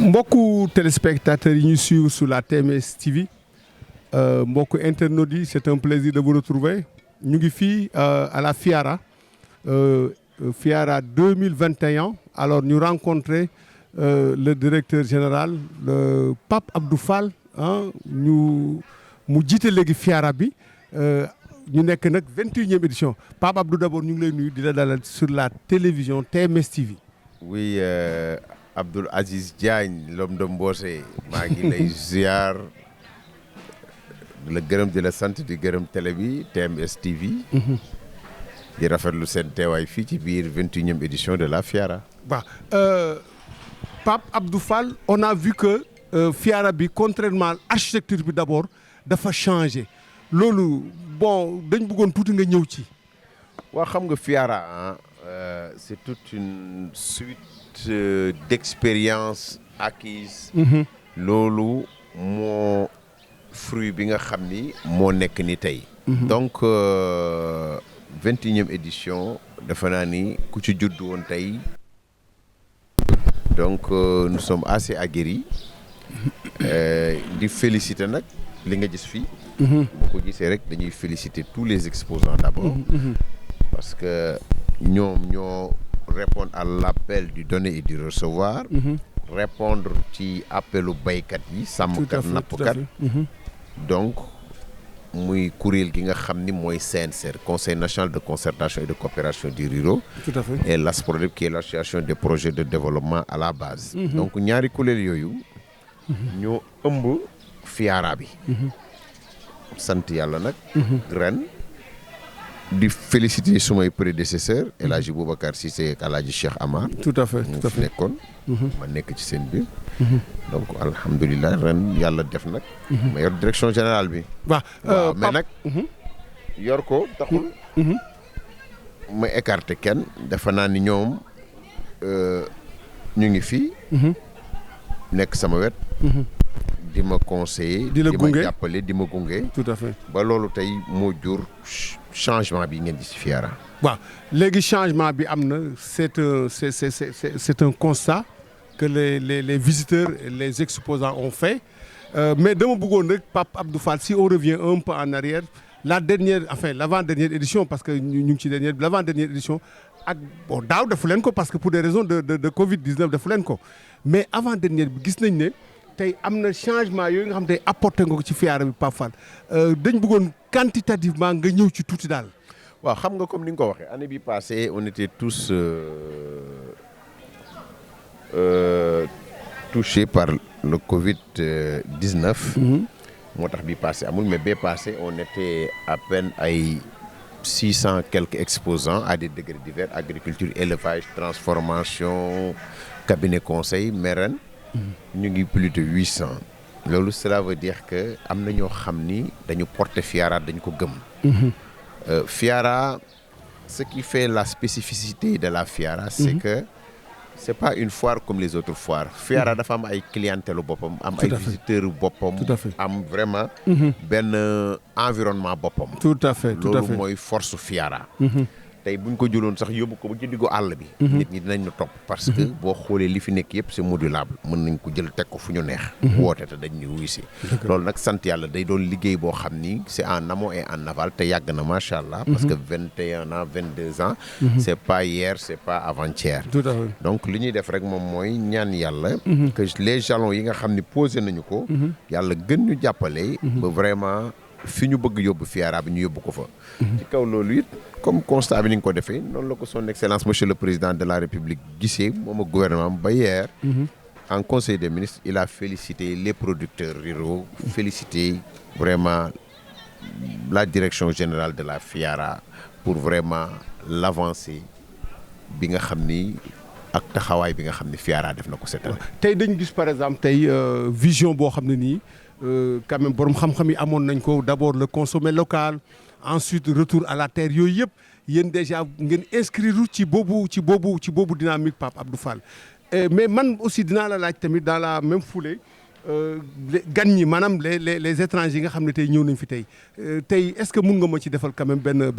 mbokku téléspectateurs yi ñu suivre sur la TMS TV mbokku internautes yi c'est un plaisir de vous retrouver ñu ngi fii à la FIARA FIARA 2021 alors ñu rencontrer le directeur général le Pape Abdou Fall ñu mu jiite léegi FIARA bi ñu nekk nag 21e édition Pape Abdou d'abord ñu ngi lay nuyu di la dalal sur la télévision TMS TV. Oui Abdoul Aziz Diagne l'homme de Mbossé maa ngi lay ziar di la gërëm di la sant di gërëm télé bi TMS TV. di rafetlu seen teewaay fii ci biir 21e édition de la FIARA. waaw Pape Abdou Fall on a vu que FIARA bi contrairement architecture bi d'abord dafa changé loolu bon dañ bëggoon tuuti nga ñëw ci. waa xam nga FIARA c'est toute une suite d'expériences acquises. loolu moo fruit bi nga xam ni moo nekk ni tey. donc 21e édition defe naa ni ku ci judd woon tey. donc nous sommes assez aguerris. di féliciter nag li nga gis fii. boo ko gisee rek dañuy féliciter tous les exposants d'abord. parce que ñoom ñoo répondre à l'appel du donner et du recevoir. répondre ci appelu baykat yi sàmmkat nappkat. donc muy kuréel gi nga xam ni mooy CNCR Conseil national de concertation et de coopération du ruraux. Tout à fait. Et l'ASPRODEP qui est l'association des projets de développement à la base. donc ñaari kuréel yooyu. ñoo ëmb FIARA bi. sant yàlla nag. ren di féliciter sumay prédécesseurs El Hadji Boubacar Cissé ak El Hadji Cheikh Amar. tout à fait tout à fait nekkoon. ma nekk ci seen biir. donc alhamdulilah ren yàlla def nag. ma yor direction générale bi. waaw mais nag. yor ko taxul. ma écarter kenn dafa naa ni ñoom ñu ngi fii. nekk sama wet. di ma conseiller. di la gunge di ma jàppale di ma gunge. tout à fait ba loolu tey moo jur changement bi ngeen di ci FIARA. waaw léegi changement bi am na c'est un constat que les visiteurs et les exposants ont fait mais dama bëggoon rek Pape Abdou Fall si on revient un peu en arrière l'avant-dernière édition parce que ñu ngi ci l'avant-dernière édition ak bon daaw defu leen ko parce que pour des raisons de Covid-19 defu leen ko mais avant-dernière bi gis nañ ne tey am na changement yooyu nga xam tey apporté nga ko ci FIARA bi Pape Fall dañ bëggoon quantitativement nga ñëw ci tuuti daal. waaw xam nga comme ni nga ko waxee année bi passée on était tous touchés par le Covid-19. moo tax bi passé amul mais bee passé on était à peine ay 600 quelques exposants à des degrés divers agriculture élevage transformation cabinet conseil mais ren ñu ngi plus de 800. loolu cela veut dire que am na ñoo xam ni dañu porter FIARA dañu ko gëm. FIARA ce qui fait la spécificité de la FIARA c'est que c'est pas une foire comme les autres foires FIARA dafa am ay clientèle boppam am ay visiteurs boppam am vraiment benn environnement boppam tout à fait loolu mooy force FIARA tey buñ ko jëloon sax yóbbu ko ba ci diggu àll bi nit ñi dinañ ñu topp parce que boo xoolee li fi nekk yëpp c'est modulable mën nañ ko jël teg ko fu ñu neex woote te dañ ñu wuy si loolu nag sant yàlla day doon liggéey boo xam ni c'est en amont et en aval te yàgg na macha allah parce que 21 ans 22 ans c'est pas hier c'est pas avant-hier tout à fait donc li ñuy def rek moom mooy ñaan yàlla que les jalons yi nga xam ni posé nañu ko yàlla gën ñu jàppale ba vraiment fi ñu bëgg yóbbu FIARA bi ñu yóbbu ko fa ci kaw loolu it comme constat bi ni nga ko defee noonu la ko son excellence monsieur le président de la république gisee moom ak gouvernement ba hier en conseil des ministres il a félicité les producteurs ruraux félicité vraiment la direction générale de la FIARA pour vraiment l'avancée bi nga xam ni ak taxawaay bi nga xam ni FIARA def na ko cette année. tey dañu gis par exemple tey vision boo xam ne nii quand même borom xam-xam yi amoon nañ ko d'abord le consommer local ensuite retour à la terre yooyu yëpp yéen déjà ngeen inscrire ci boobu dynamique Pape Abdou Fall mais man aussi dinaa la laaj tamit dans la même foulée gan ñi maanaam les étrangers yi nga xam ne tey ñëw nañ fi tey est-ce que mun nga ma ci defal quand même benn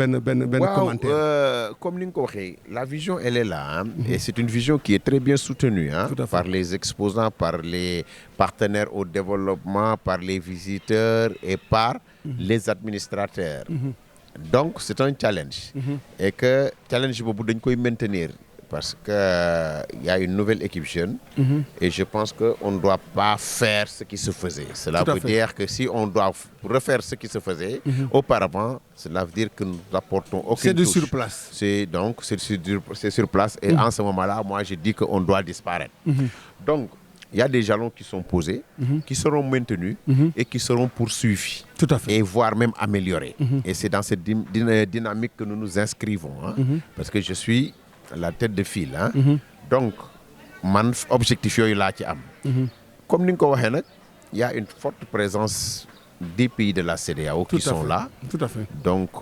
commentaire. Comme ni nga ko waxee la vision elle est là hein, et c'est une vision qui est très bien soutenue hein, par les exposants, par les partenaires au développement, par les visiteurs et par les administrateurs. Donc c'est un challenge. Et que challenge boobu dañ koy maintenir. Parce qu'il y a une nouvelle équipe jeune et je pense qu'on ne doit pas faire ce qui se faisait. Cela veut dire que si on doit refaire ce qui se faisait auparavant, cela veut dire que nous n'apportons aucune touche. C'est de sur place. C'est sur place et en ce moment-là, moi je dis qu'on doit disparaître. Donc, il y a des jalons qui sont posés, qui seront maintenus et qui seront poursuivis. Tout à fait. Et voire même améliorés. Et c'est dans cette dynamique que nous nous inscrivons. Hein, parce que je suis la tête de file hein. Donc man objectif yooyu laa ci am. Comme ni nga ko waxee nag il y a une forte présence des pays de la CEDEAO qui sont là. Tout à fait. Donc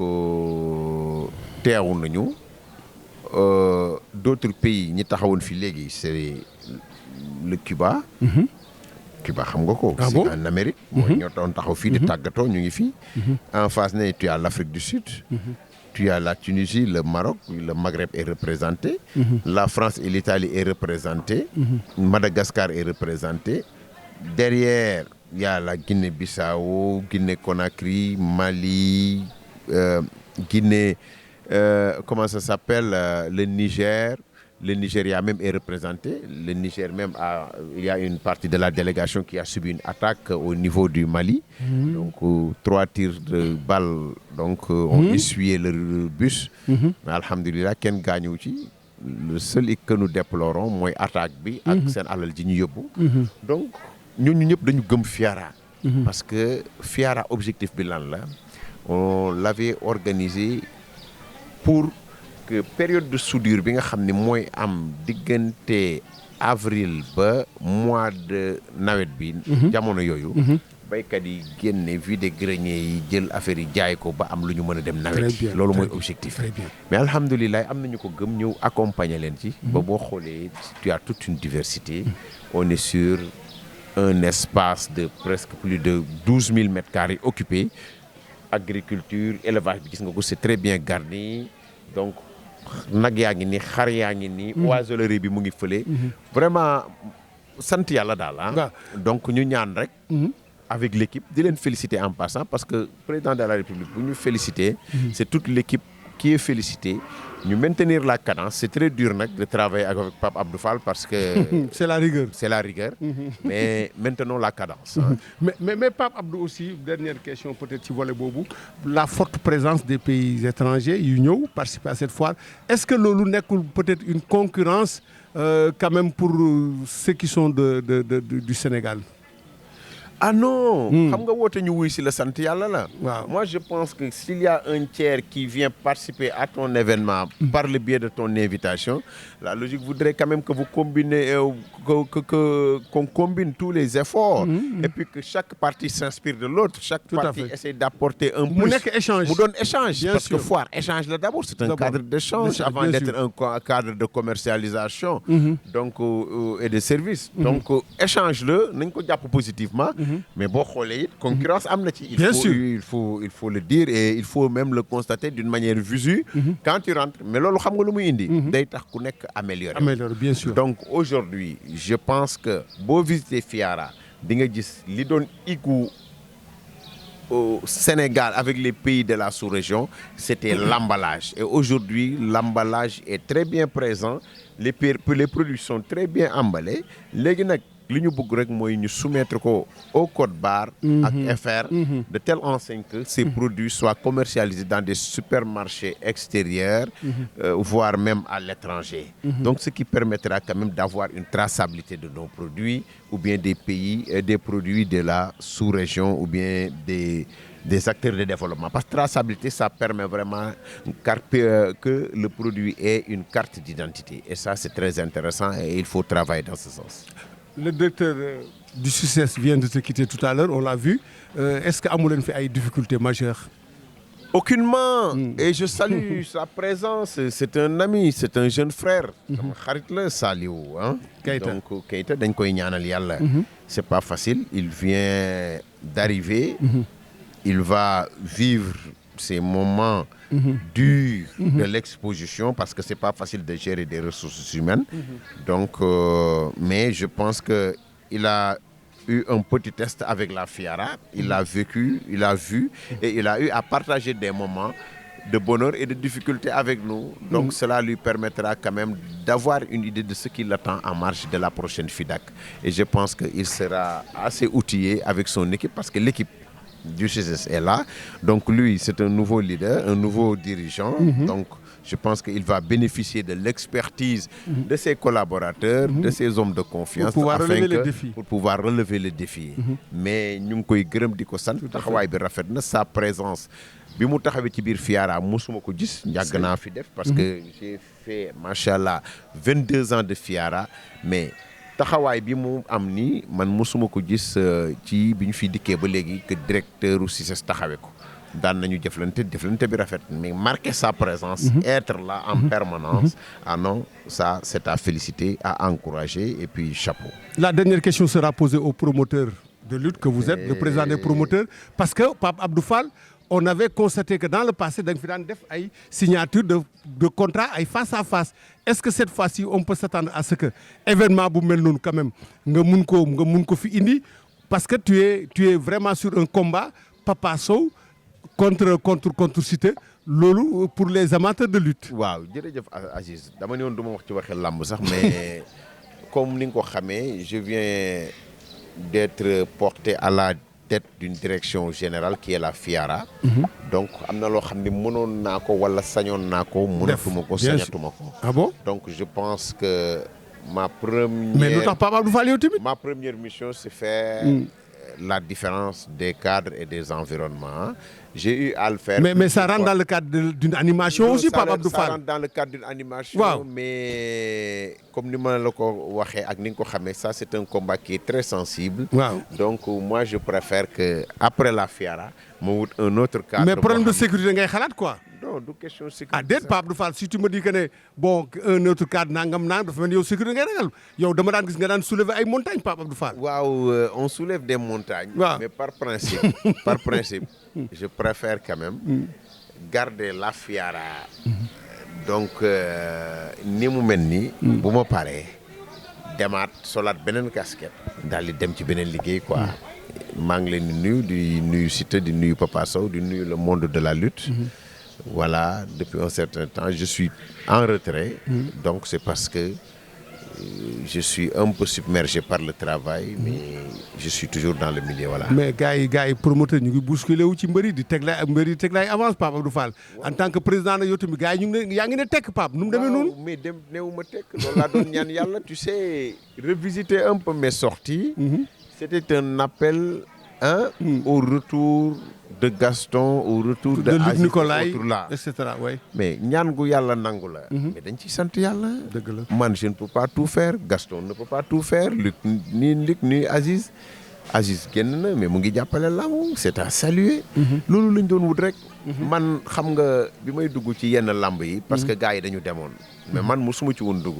teewu nañu d'autres pays ñi taxawoon fi léegi c'est le Cuba. Cuba xam nga ko. Ah bon? C'est en Amérique. mooy ñoo doon taxaw fii di tàggatoo ñu ngi fii. En face ne tu as l'Afrique du Sud. Tu as la Tunisie, le Maroc, le Maghreb est représenté. La France et l'Italie est représentée. Madagascar est représenté. Derrière, il y a la Guinée-Bissau, Guinée-Conakry, Mali, Guinée, comment ça s'appelle, le Niger. Le Nigeria même est représenté. Le Niger même il y a une partie de la délégation qui a subi une attaque au niveau du Mali. Donc 3 tirs de balles donc ont essuyé le bus. Mais alhamdulillah kenn gaañu ci. Le seul que nous déplorons mooy attaque bi ak seen alal ji ñu yóbbu. Donc ñun ñëpp dañu gëm FIARA. Parce que FIARA objectif bi lan la on l'avait organisé pour que période de soudure bi nga xam ne mooy am diggante avril ba mois de nawet bi. jamono yooyu. baykat yi génne vide grenier yi jël affaire yi jaay ko ba am lu ñu mën a dem nawet. loolu mooy objectif. Mais alhamdulilah am nañu ko gëm ñëw accompagner leen ci. ba boo xoolee tu as toute une diversité. On est sur un espace de presque plus de 12 000 mètres carrés occupés. Agriculture élevage bi gis nga ko c'est très bien garni donc. Nag yaa ngi nii xar yaa ngi nii. oisellerie bi mu ngi fële. Vraiment sant yàlla daal ah. Donc ñu ñaan rek. Avec l'équipe di leen féliciter en passant parce que président de la République bu ñu féliciter. C'est toute l'équipe qui est félicitée. Ñu maintenir la cadence c'est très dur nag de travailler avec Pape Abdou Fall parce que. C'est la rigueur. C'est la rigueur. Mais maintenons la cadence. Hein. Mais Pape Abdou aussi dernière question peut-être ci volet boobu la forte présence des pays étrangers yu ñëw participer à cette foire est-ce que loolu nekkul peut-être une concurrence quand même pour ceux qui sont du Sénégal. Ah non. Xam nga woote ñu wuy si la sant yàlla la. Waaw. Moi je pense que s'il y a un tiers qui vient participer à ton événement par le biais de ton invitation, la logique voudrait quand même que vous combinez qu'on combine tous les efforts et puis que chaque partie s'inspire de l'autre, chaque partie essaie d'apporter un plus. Mu nekk échange. Mu doon échange Bien parce sûr. que foire échange la d'abord, c'est un cadre d'échange avant Bien d'être sûr. un cadre de commercialisation donc et de service. Donc échange la nañ ko jàpp positivement. Mais boo xoolee it concurrence am na ci. Bien sûr. Il faut le dire et il faut même le constater d'une manière visuelle. Quand tu rentres mais loolu xam nga lu muy indi. day tax ku nekk améliorer. Bien sûr. Donc aujourd'hui je pense que boo visiter FIARA di nga gis li doon igu au Sénégal avec les pays de la sous-région, c'était l'emballage. Et aujourd'hui, l'emballage est très bien présent. Les produits sont très bien emballés. Léegi nag li ñu bëgg rek mooy ñu soumettre ko au code barre ak FR de telle enseigne que ces produits soient commercialisés dans des supermarchés extérieurs voire même à l'étranger. Donc ce qui permettra quand même d'avoir une traçabilité de nos produits ou bien des pays des produits de la sous-région ou bien des acteurs de développement. Parce que traçabilité, ça permet vraiment que le produit ait une carte d'identité. Et ça, c'est très intéressant et il faut travailler dans ce sens. Le directeur du SUCES vient de te quitter tout à l'heure, on l'a vu. Est-ce que amu leen fi ay difficultés majeures? Aucunement. Et je salue sa présence. C'est un ami, c'est un jeune frère. sama xarit la Saliou hein. Keita. Donc Keita dañ koy ñaanal yàlla. C'est pas facile. Il vient d'arriver. Il va vivre ces moments durs de l'exposition parce que c'est pas facile de gérer des ressources humaines. Donc, mais je pense que il a eu un petit test avec la FIARA, il a vécu, il a vu et il a eu à partager des moments de bonheur et de difficulté avec nous. Donc cela lui permettra quand même d'avoir une idée de ce qui l'attend en marge de la prochaine FIDAK. Et je pense qu'il sera assez outillé avec son équipe parce que l'équipe du CCS est là. Donc lui, c'est un nouveau leader, un nouveau dirigeant. Donc je pense qu'il va bénéficier de l'expertise de ses collaborateurs, de ses hommes de confiance pour pouvoir relever les défis. Mais ñu ngi koy gërëm di ko sant taxawaay bi rafet na sa présence bi mu taxawee ci biir FIARA mosuma ko gis yàgg naa fi def parce que j'ai fait machallah 22 ans de FIARA mais taxawaay bi mu am nii man mosuma ko gis ci bi ñu fi dikkee ba léegi que directeur u CICES taxawee ko daan nañu jëflante bi rafet mais marquer sa présence être là en permanence ah non ça c'est à féliciter à encourager et puis chapeau. La dernière question sera posée au promoteur de lutte que vous êtes, le président des promoteurs, parce que Pape Abdou Fall on avait constaté que dans le passé da nga fi daan def ay signature de contrat ay face à face. Est-ce que cette fois-ci on peut s'attendre à ce que événement bu mel noonu quand même nga mun ko fi indi parce que tu es vraiment sur un combat Papa Sow contre Siteu loolu pour les amateurs de lutte. waaw jërëjëf Aziz dama ne woon du ma wax ci waxee làmb sax mais comme ni nga ko xamee je viens d'être porté à la tête d'une direction générale qui est la FIARA. Donc am na loo xam ne mënoon naa ko wala sañoon naa ko. mënatuma ko sañatuma ko. Ah bon? Donc je pense que ma première. mais lu tax Pape Abdou Fall yow tamit. Ma première mission c'est faire la différence des cadres et des environnements. J'ai eu à le faire. Mais ça rentre dans le cadre d'une animation aussi, Pape Abdou Fall. Ça rentre dans le cadre d'une animation. Wow. Mais comme ni ma la ko waxee ak ni nga ko xamee ça c'est un combat qui est très sensible. Wow. Donc moi je préfère que après la FIARA ma wut un autre cadre. Mais problème de sécurité ngay xalaat quoi. Non du question de sécurité. Ah déet Pape Abdou Fall si tu me dis que ne bon un autre cadre nangam dafa mel ni yow sécurité ngay ragal yow dama daan gis nga daan soulever ay montagnes Pape Abdou Fall. Waaw on soulève des montagnes. Wow. Mais par principe je préfère quand même garder la FIARA. Donc ni mu mel ni. bu ma paree demaat solaat beneen casquette. daal di dem ci beneen liggéey quoi. maa ngi leen di nuyu Siteu di nuyu Papa Sow di nuyu le monde de la lutte. Voilà, depuis un certain temps, je suis en retrait. Donc c'est parce que je suis un peu submergé par le travail, mais je suis toujours dans le milieu, voilà. Mais gars yi promoteur ñu ngi bousculé wu ci mbëri di teg lay avance Pape Abdou Fall. En tant que président na yow tamit gars yi yaa ngi ne tekk Pape nu mu demee noonu. Mais néew ma tekk loolu laa doon ñaan yàlla tu sais revisiter un peu mes sorties. C'était un appel au retour de Gaston, au retour de Luc Nicolaï, là. etc. Ouais. Mais ñaan gu yàlla nangu la. Mais dañ ciy sant yàlla. Dëgg la. Man je ne peux pas tout faire Gaston ne peut pas tout faire Luc ni Aziz génn na mais mu ngi jàppale lamb c'est à saluer. loolu lañ doon wut rek. man xam nga bi may dugg ci yenn lamb yi. parce que gars yi dañu demoon. mais man mosuma ci woon dugg.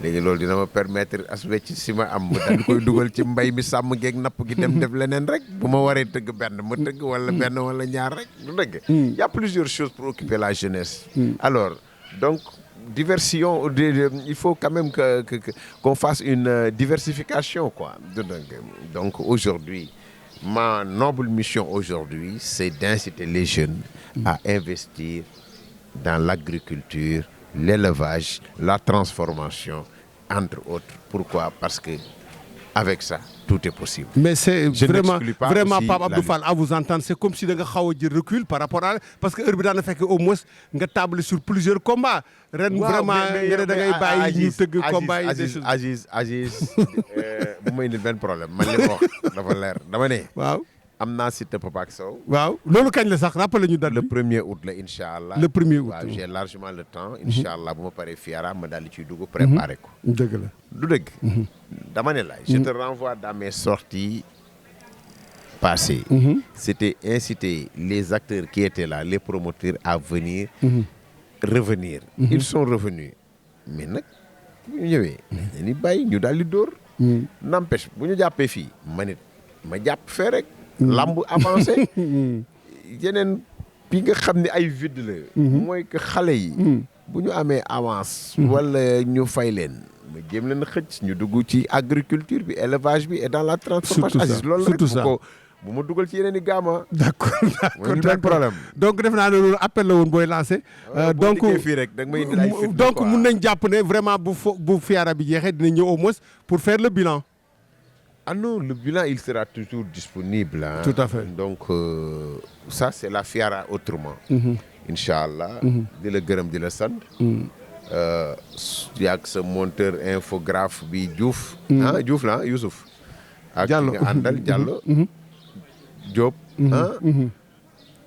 léegi loolu dina ma permettre as wecc si ma am ma daal di koy dugal ci mbay mi sàmm geeg napp gi dem def leneen rek bu ma waree tëgg benn ma tëgg wala benn wala ñaar rek du dëgg. y a plusieurs choses pour occuper la jeunesse. Alors donc diversion il faut quand même qu'on fasse une diversification quoi. Donc aujourd'hui ma noble mission aujourd'hui c'est d'inciter les jeunes à investir dans l'agriculture, l'élevage, la transformation, entre autres. Pourquoi? Parce que avec ça, tout est possible. Mais c'est vraiment Pape Abdou Fall à vous entendre, c'est comme si da nga xaw a jël recul par rapport à parce que heure bi daan na fekk au moins nga table sur plusieurs combats. Ren vraiment nga ne da ngay bàyyi ñu tëgg combat yi. Aziz bu may indil benn problème man li ma wax dafa leer dama ne. Waaw. am naa Siteu Papa ak Sow. waaw loolu kañ la sax rappelé ñu date le 1er août la incha allah. Le 1er août waaw j'ai largement le temps. incha allah bu ma paree FIARA ma daal di ciy dugg préparé ko. dëgg la du dëgg. dama ne la je te renvoie dans mes sorties passé, c'était inciter les acteurs qui étaient là, les promoteurs, à venir revenir. Ils sont revenus. Mais nag bu ñu ñëwee dañuy bàyyi ñu daal di dóor. N'empêche bu ñu jàppee fii ma jàpp fee rek. Lamb avancé. yeneen bi nga xam ne ay vide la. mooy que xale yi. bu ñu amee avance. wala ñu fay leen. ma jéem leen xëcc ñu dugg ci agriculture bi élevage bi et dans la transformation. loolu rek bu ma dugal ci yeneen i gaama. d'accord benn problème. donc def naa ne loolu appel la woon booy lancé. donc fii rek da nga may indil ay firnde donc mun nañ jàpp ne vraiment bu Fiara bi jeexee dina ñëw au moins pour faire le bilan. Ah non, le bilan il sera toujours disponible. Hein. Tout à fait. Donc ça c'est la Fiara autrement. Inch'Allah. di la gërëm di la sant. yaag sa monteur infographe bi Diouf. ah Diouf la Youssouf. ak Diallo nga àndal Diallo. Diop.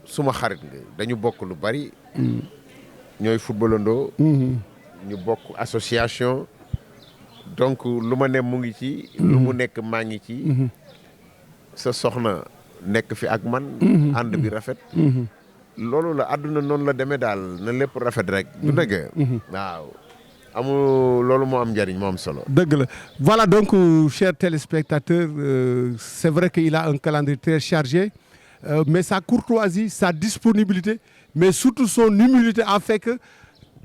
suma xarit nga dañu bokk lu bari. ñooy footballandoo. ñu bokk association. donc lu ma ne mu ngi ci. lu mu nekk maa ngi ci. sa soxna nekk fi ak man. ànd bi rafet. loolu la àdduna noonu la demee daal na lépp rafet rek. du dëgg. waaw amul loolu moo am njariñ moo am solo. dëgg la voilà donc chers téléspectateurs c'est vrai qu'il a un calendrier très chargé mais sa courtoisie, sa disponibilité, mais surtout son humilité a fait que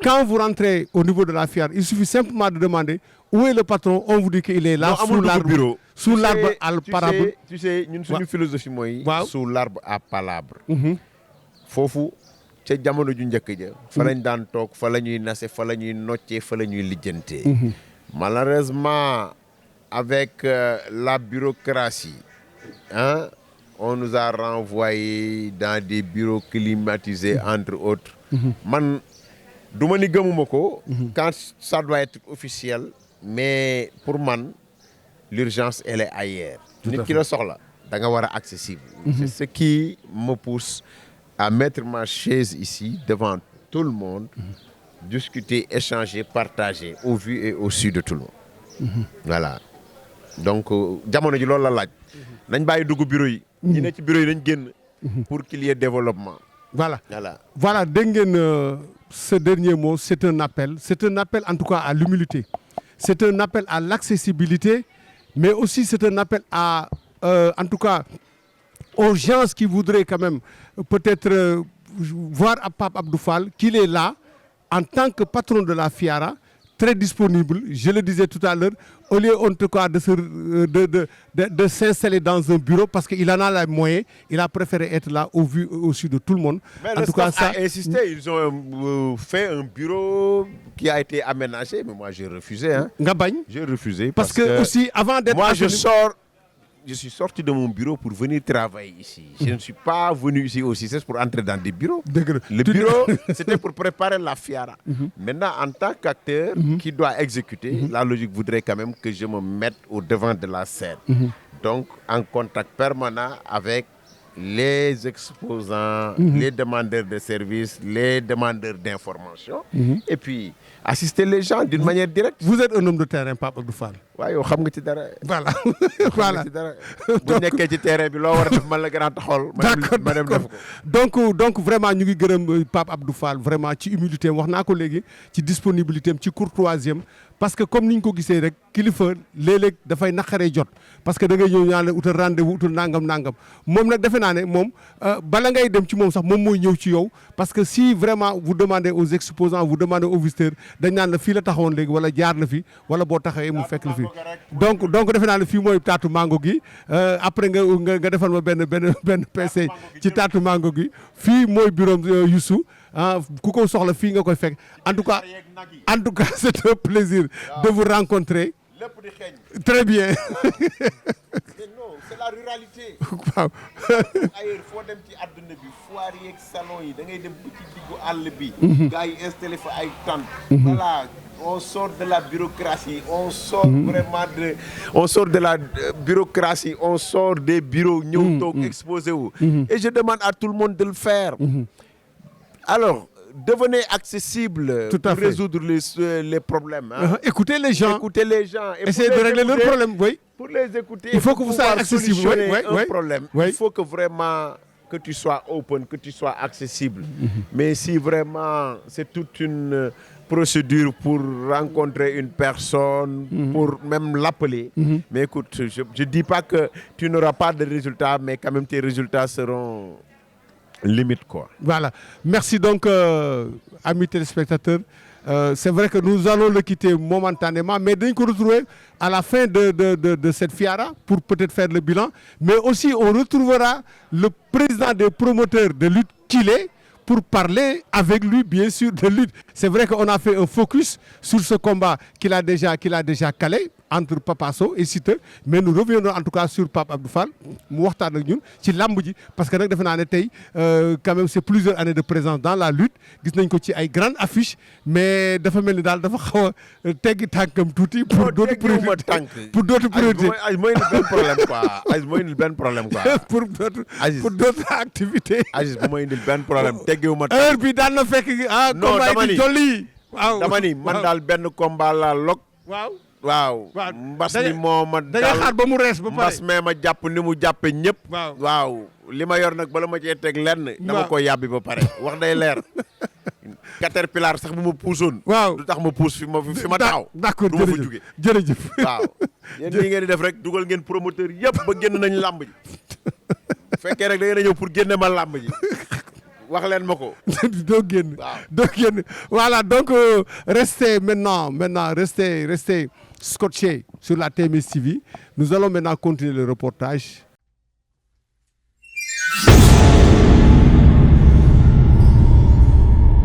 quand vous rentrez au niveau de la Fiara, il suffit simplement de demander où est le patron, on vous dit qu'il est là sous l'arbre. Sous l'arbre à palabre. Tu sais, ñun suñu philosophie mooy. waaw sous l'arbre à palabre. foofu ca jamono ju njëkk ja. fa lañ daan toog fa la ñuy nase fa la ñuy noccee fa la ñuy lijjantee. Malheureusement avec la bureaucratie hein, on nous a renvoyés dans des bureaux climatisés entre autres. man du ma ni gëmuma ko. quand ça doit être officiel. mais pour man l'urgence elle est ailleurs. nit ki la soxla da nga war a accessible. c'est ce qui me pousse à mettre ma chaise ici devant tout le monde. discuter, échanger, partager au vu et au su de tout le monde. voilà donc jamono ji loolu la laaj. nañ bàyyi dugg bureau yi. ñi ne ci bureau yi nañ génn. pour qu'il y ait développement. voilà dégg ngeen ce dernier mot, c'est un appel en tout cas à l'humilité. C'est un appel à l'accessibilité, mais aussi c'est un appel à en tout cas aux gens qui voudraient quand même peut-être voir à Pape Abdou Fall qu'il est là en tant que patron de la Fiara, très disponible. Je le disais tout à l'heure, au lieu en tout cas de s'installer dans un bureau parce qu'il en a les moyens, il a préféré être là au vu au su de tout le monde. Mais en tout cas, ça a insisté, ils ont fait un bureau qui a été aménagé, mais moi j'ai refusé. Hein. J'ai refusé parce que aussi avant d'être moi je suis sorti de mon bureau pour venir travailler ici. Je ne suis pas venu ici aussi, c'est pour entrer dans des bureaux. Le bureau, c'était pour préparer la Fiara. Maintenant, en tant qu'acteur qui doit exécuter, la logique voudrait quand même que je me mette au devant de la scène. Donc, en contact permanent avec les exposants, les demandeurs de services, les demandeurs d'informations, et puis assister les gens d'une manière directe. Vous êtes un homme de terrain, Pape Abdou Fall. waaw yow xam nga ci dara. voilà voilà. bu nekkee ci terrain bi loo war a def man la gën a taxawal. ma dem def ko. donc vraiment ñu ngi gërëm Pape Abdou Fall vraiment ci humilité wax naa ko léegi ci disponibilité am ci courtoisie am parce que comme ni ñu ko gisee rek kilifa léeg-léeg dafay naqaree jot parce que da ngay ñëw ñaan la utal rendez-vous utal nangam moom nag defe naa ne moom bala ngay dem ci moom sax moom mooy ñëw ci yow parce que si vraiment vous demandez aux exposants vous demandez aux visiteurs dañ naan la fii la taxawoon léegi wala jaar na fi wala boo taxawee mu fekk la fi. donc defe naa ne fii mooy taatu mango gi après nga defal ma benn PC ci taatu mango gi fii mooy bureau Youssou ku ko soxla fii nga koy fekk en tout cas c'est un plaisir de vous rencontrer. Très bien. Mais non, c'est la ruralité. waaw. ailleurs foo dem ci àdduna bi foire yeeg salon yi da ngay dem ba ci diggu àll bi. gars yi installé fa ay tentes. voilà on sort de la bureaucratie on sort de la bureaucratie on sort des bureaux ñëw toog exposé wu. Et je demande à tout le monde de le faire. Alors devenez accessible Tout à pour fait. résoudre les problèmes. Hein. Écoutez les gens. Écoutez les gens. Et Essayez de régler leurs problèmes. Oui. Pour les écouter, Il faut que vous soyez accessible. solutionner Oui, oui, un oui. problème. Oui. Il faut que vraiment que tu sois open, que tu sois accessible. Mais si vraiment c'est toute une procédure pour rencontrer une personne, pour même l'appeler, mais écoute, je ne dis pas que tu n'auras pas de résultats, mais quand même tes résultats seront limites, quoi. Voilà. Merci donc, amis téléspectateurs. C'est vrai que nous allons le quitter momentanément, mais nous nous retrouver à la fin de cette fiara pour peut-être faire le bilan. Mais aussi, on retrouvera le président des promoteurs de lutte qu'il est pour parler avec lui, bien sûr, de lutte. C'est vrai qu'on a fait un focus sur ce combat qu'il a déjà calé entre Papa Sow et Siteu, mais nous reviendrons en tout cas sur Pape Abdou Fall mu waxtaan ak ñun ci làmb ji parce que nag defe naa ne tey quand même c'est plusieurs années de présence dans la lutte gis nañ ko ci ay grandes affiches mais dafa mel ni daal dafa xaw a teggi tànkam tuuti pour d'autres priorités pour d'autres priorités mooy indi benn problème quoi Aziz mooy indil benn problème quoi pour d'autres activités Aziz bu ma indil benn problème teggiwuma heure bi daan na fekk non combat yi jolli waaw dama ni man daal benn combat laa log waaw mbas mi moo ma da nga xaar ba mu rees ba pare mbas mee ma jàpp ni mu jàppe ñëpp waaw li ma yor nag bala ma cee teg lenn dama ko yàbbi ba pare wax day leer caterpillar sax bu ma puusoon du tax ma puus fi ma taxaw d'accord du ma fa jóge jërëjëf waaw yéen ñi ngeen di def rek dugal ngeen promoteur yëpp ba génn nañ làmb ji fekkee rek da ngeen a ñëw pour génne ma làmb ji wax leen ma ko doo génn voilà donc restez scotchés sur la TMS TV. Nous allons maintenant continuer le reportage